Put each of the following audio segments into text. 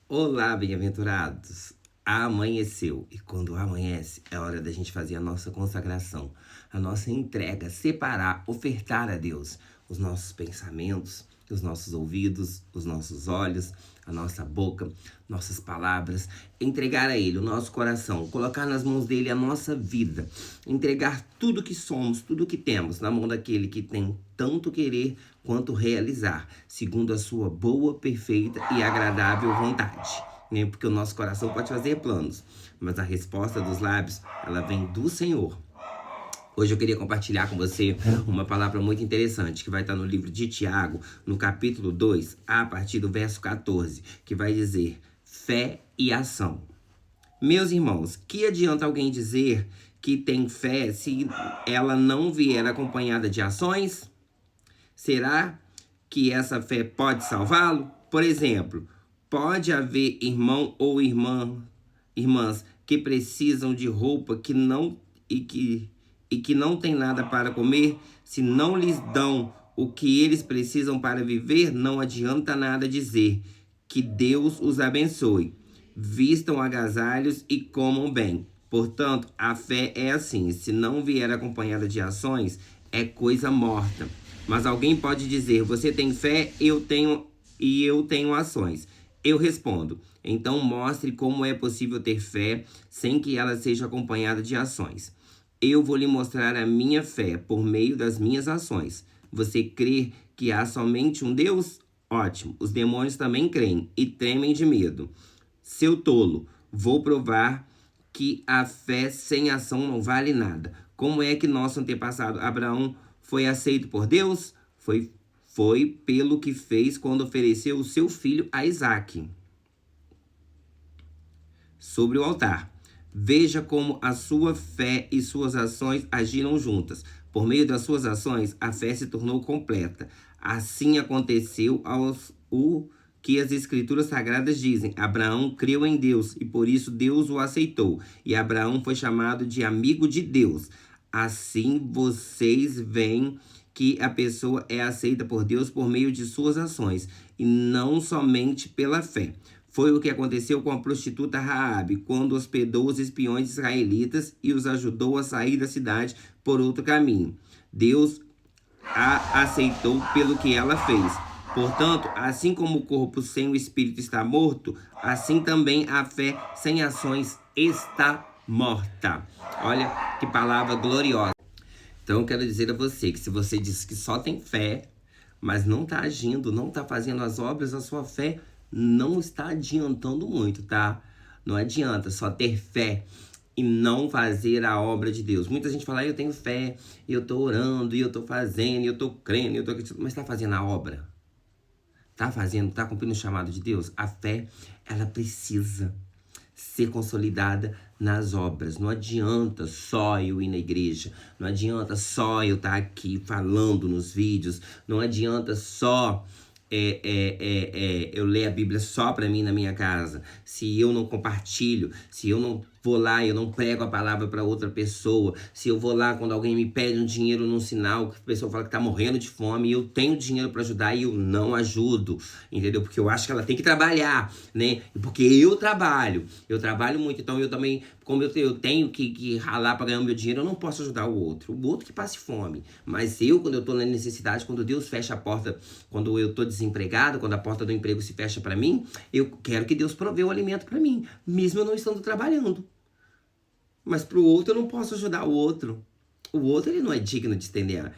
Olá, bem-aventurados! Amanheceu, e quando amanhece, é hora da gente fazer a nossa consagração, a nossa entrega, separar, ofertar a Deus os nossos pensamentos, os nossos ouvidos, os nossos olhos, a nossa boca, nossas palavras, entregar a Ele o nosso coração, colocar nas mãos dele a nossa vida, entregar tudo que somos, tudo que temos na mão daquele que tem tanto querer quanto realizar, segundo a sua boa, perfeita e agradável vontade. Né? Porque o nosso coração pode fazer planos, mas a resposta dos lábios, ela vem do Senhor. Hoje eu queria compartilhar com você uma palavra muito interessante, que vai estar no livro de Tiago, no capítulo 2, a partir do verso 14, que vai dizer fé e ação. Meus irmãos, que adianta alguém dizer que tem fé se ela não vier acompanhada de ações? Será que essa fé pode salvá-lo? Por exemplo, pode haver irmão ou irmãs que precisam de roupa e que não tem nada para comer? Se não lhes dão o que eles precisam para viver, não adianta nada dizer que Deus os abençoe. Vistam agasalhos e comam bem. Portanto, a fé é assim: se não vier acompanhada de ações, é coisa morta. Mas alguém pode dizer: você tem fé, eu tenho ações. Eu respondo: então mostre como é possível ter fé sem que ela seja acompanhada de ações. Eu vou lhe mostrar a minha fé por meio das minhas ações. Você crê que há somente um Deus? Ótimo. Os demônios também creem e tremem de medo. Seu tolo, vou provar que a fé sem ação não vale nada. Como é que nosso antepassado Abraão foi aceito por Deus? Foi pelo que fez quando ofereceu o seu filho a Isaque sobre o altar. Veja como a sua fé e suas ações agiram juntas. Por meio das suas ações, a fé se tornou completa. Assim aconteceu o que as Escrituras Sagradas dizem: Abraão creu em Deus e por isso Deus o aceitou. E Abraão foi chamado de amigo de Deus. Assim vocês veem que a pessoa é aceita por Deus por meio de suas ações e não somente pela fé. Foi o que aconteceu com a prostituta Raabe, quando hospedou os espiões israelitas e os ajudou a sair da cidade por outro caminho. Deus a aceitou pelo que ela fez. Portanto, assim como o corpo sem o espírito está morto, assim também a fé sem ações está morta. Olha que palavra gloriosa. Então eu quero dizer a você que se você diz que só tem fé, mas não está agindo, não está fazendo as obras, a sua fé não está adiantando muito, tá? Não adianta só ter fé e não fazer a obra de Deus. Muita gente fala: eu tenho fé, e eu tô orando, e eu tô fazendo, e eu tô crendo, e eu tô acreditando. Mas tá fazendo a obra? Tá fazendo, tá cumprindo o chamado de Deus? A fé, ela precisa ser consolidada nas obras. Não adianta só eu ir na igreja, não adianta só eu estar aqui falando nos vídeos, não adianta só eu ler a Bíblia só para mim na minha casa. Se eu não compartilho, se eu não vou lá e eu não prego a palavra para outra pessoa, se eu vou lá quando alguém me pede um dinheiro num sinal, que a pessoa fala que tá morrendo de fome e eu tenho dinheiro para ajudar e eu não ajudo, entendeu? Porque eu acho que ela tem que trabalhar, né? Porque eu trabalho muito, então eu também, como eu tenho que ralar para ganhar o meu dinheiro, eu não posso ajudar o outro que passe fome. Mas eu, quando eu tô na necessidade, quando Deus fecha a porta, quando eu tô desempregado, quando a porta do emprego se fecha para mim, eu quero que Deus provê o alimento para mim, mesmo eu não estando trabalhando. Mas pro outro eu não posso ajudar o outro. O outro, ele não é digno de estender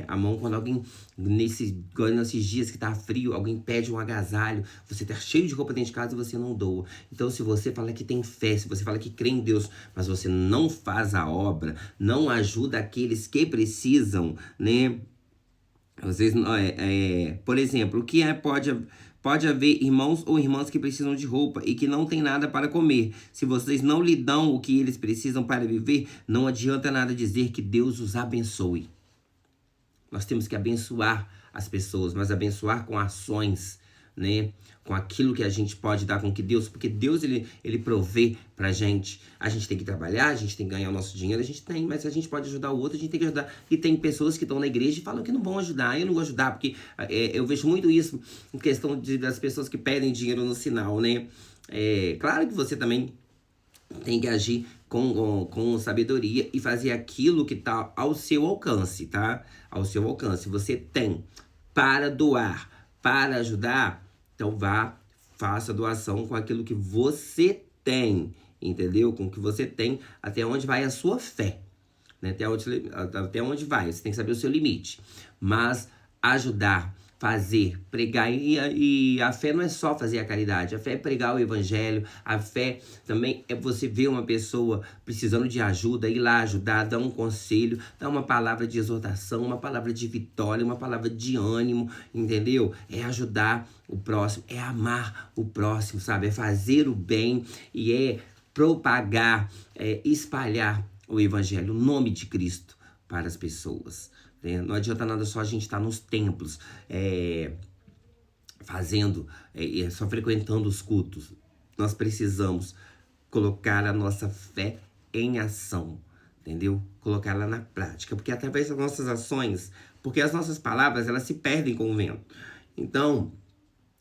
a mão quando alguém, nesses dias que tá frio, alguém pede um agasalho, você tá cheio de roupa dentro de casa e você não doa. Então, se você fala que tem fé, se você fala que crê em Deus, mas você não faz a obra, não ajuda aqueles que precisam, né? Vocês, por exemplo, pode haver irmãos ou irmãs que precisam de roupa e que não tem nada para comer. Se vocês não lhe dão o que eles precisam para viver, não adianta nada dizer que Deus os abençoe. Nós temos que abençoar as pessoas, mas abençoar com ações, né? Com aquilo que a gente pode dar com que Deus, porque Deus ele provê pra gente. A gente tem que trabalhar, a gente tem que ganhar o nosso dinheiro, a gente tem, mas se a gente pode ajudar o outro, a gente tem que ajudar. E tem pessoas que estão na igreja e falam que não vão ajudar. Eu não vou ajudar, porque eu vejo muito isso em questão das pessoas que pedem dinheiro no sinal, né? Claro que você também tem que agir com sabedoria e fazer aquilo que tá ao seu alcance, tá? Ao seu alcance. Você tem para doar, para ajudar, então faça doação com aquilo que você tem, entendeu? Com o que você tem, até onde vai a sua fé, né? Até onde vai, você tem que saber o seu limite. Mas ajudar, fazer, pregar, e a fé não é só fazer a caridade, a fé é pregar o evangelho, a fé também é você ver uma pessoa precisando de ajuda, ir lá ajudar, dar um conselho, dar uma palavra de exortação, uma palavra de vitória, uma palavra de ânimo, entendeu? É ajudar o próximo, é amar o próximo, sabe? É fazer o bem e é propagar, espalhar o evangelho, o nome de Cristo para as pessoas. Não adianta nada só a gente estar nos templos, fazendo, só frequentando os cultos. Nós precisamos colocar a nossa fé em ação, entendeu? Colocar ela na prática, porque através das nossas ações, porque as nossas palavras, elas se perdem com o vento. Então,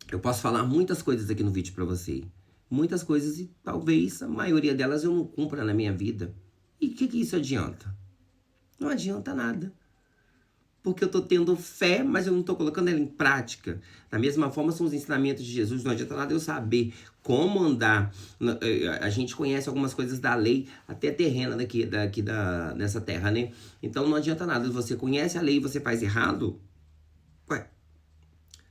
eu posso falar muitas coisas aqui no vídeo pra você, muitas coisas, e talvez a maioria delas eu não cumpra na minha vida. E o que isso adianta? Não adianta nada. Porque eu tô tendo fé, mas eu não tô colocando ela em prática. Da mesma forma, são os ensinamentos de Jesus. Não adianta nada eu saber como andar. A gente conhece algumas coisas da lei, até terrena nessa terra, né? Então não adianta nada. Você conhece a lei e você faz errado, ué,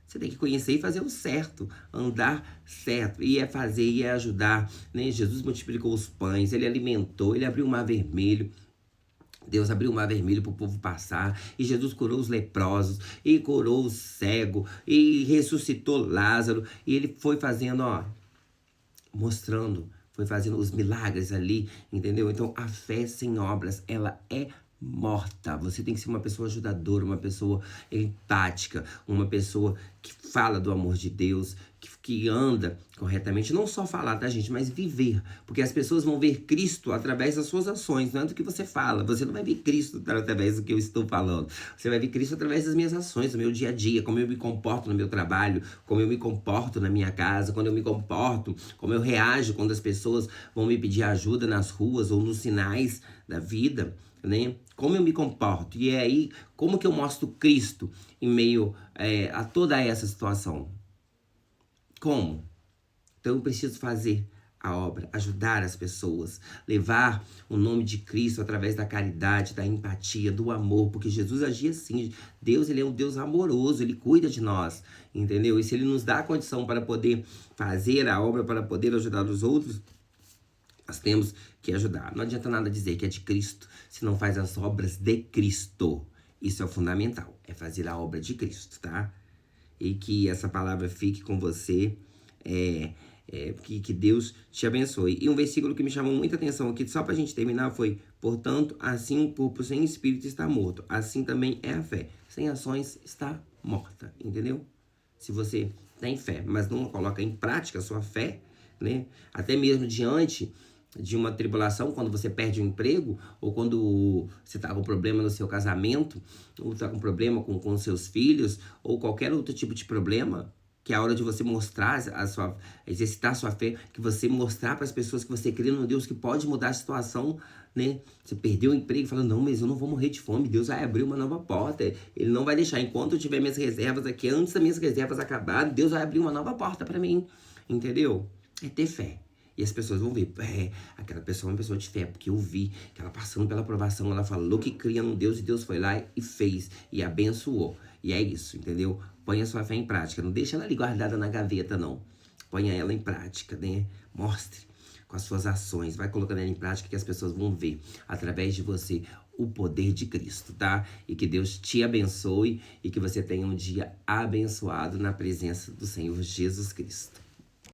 você tem que conhecer e fazer o certo, andar certo, e é fazer, e é ajudar, né? Jesus multiplicou os pães, ele alimentou, ele abriu o mar vermelho. Deus abriu o mar vermelho para o povo passar, e Jesus curou os leprosos, e curou o cego, e ressuscitou Lázaro, e ele foi fazendo, mostrando, foi fazendo os milagres ali, entendeu? Então a fé sem obras, ela é morta. Você tem que ser uma pessoa ajudadora, uma pessoa empática, uma pessoa que fala do amor de Deus, que anda corretamente, não só falar, tá, gente, mas viver, porque as pessoas vão ver Cristo através das suas ações, não é do que você fala. Você não vai ver Cristo através do que eu estou falando, você vai ver Cristo através das minhas ações, do meu dia a dia, como eu me comporto no meu trabalho, como eu me comporto na minha casa, quando eu me comporto, como eu reajo quando as pessoas vão me pedir ajuda nas ruas ou nos sinais da vida, né? Como eu me comporto, e é aí como que eu mostro Cristo em meio a toda essa situação. Como? Então eu preciso fazer a obra, ajudar as pessoas, levar o nome de Cristo através da caridade, da empatia, do amor, porque Jesus agia assim. Deus, ele é um Deus amoroso, ele cuida de nós, entendeu? E se ele nos dá a condição para poder fazer a obra, para poder ajudar os outros, nós temos que ajudar. Não adianta nada dizer que é de Cristo se não faz as obras de Cristo. Isso é o fundamental, é fazer a obra de Cristo, tá? E que essa palavra fique com você, que Deus te abençoe. E um versículo que me chamou muita atenção aqui, só pra gente terminar, foi: portanto, assim o corpo sem espírito está morto, assim também é a fé. Sem ações está morta, entendeu? Se você tem fé, mas não coloca em prática a sua fé, né? Até mesmo diante de uma tribulação, quando você perde um emprego, ou quando você está com problema no seu casamento, ou está com problema com seus filhos, ou qualquer outro tipo de problema, que é a hora de você mostrar exercitar a sua fé, que você mostrar para as pessoas que você crê no Deus que pode mudar a situação, né? Você perdeu o emprego e fala: não, mas eu não vou morrer de fome, Deus vai abrir uma nova porta, Ele não vai deixar, enquanto eu tiver minhas reservas aqui, antes das minhas reservas acabarem, Deus vai abrir uma nova porta para mim, entendeu? É ter fé. E as pessoas vão ver, aquela pessoa é uma pessoa de fé, porque eu vi que ela passando pela aprovação, ela falou que cria num Deus, e Deus foi lá e fez, e abençoou. E é isso, entendeu? Põe a sua fé em prática, não deixa ela ali guardada na gaveta, não. Ponha ela em prática, né? Mostre com as suas ações, vai colocando ela em prática, que as pessoas vão ver, através de você, o poder de Cristo, tá? E que Deus te abençoe, e que você tenha um dia abençoado na presença do Senhor Jesus Cristo.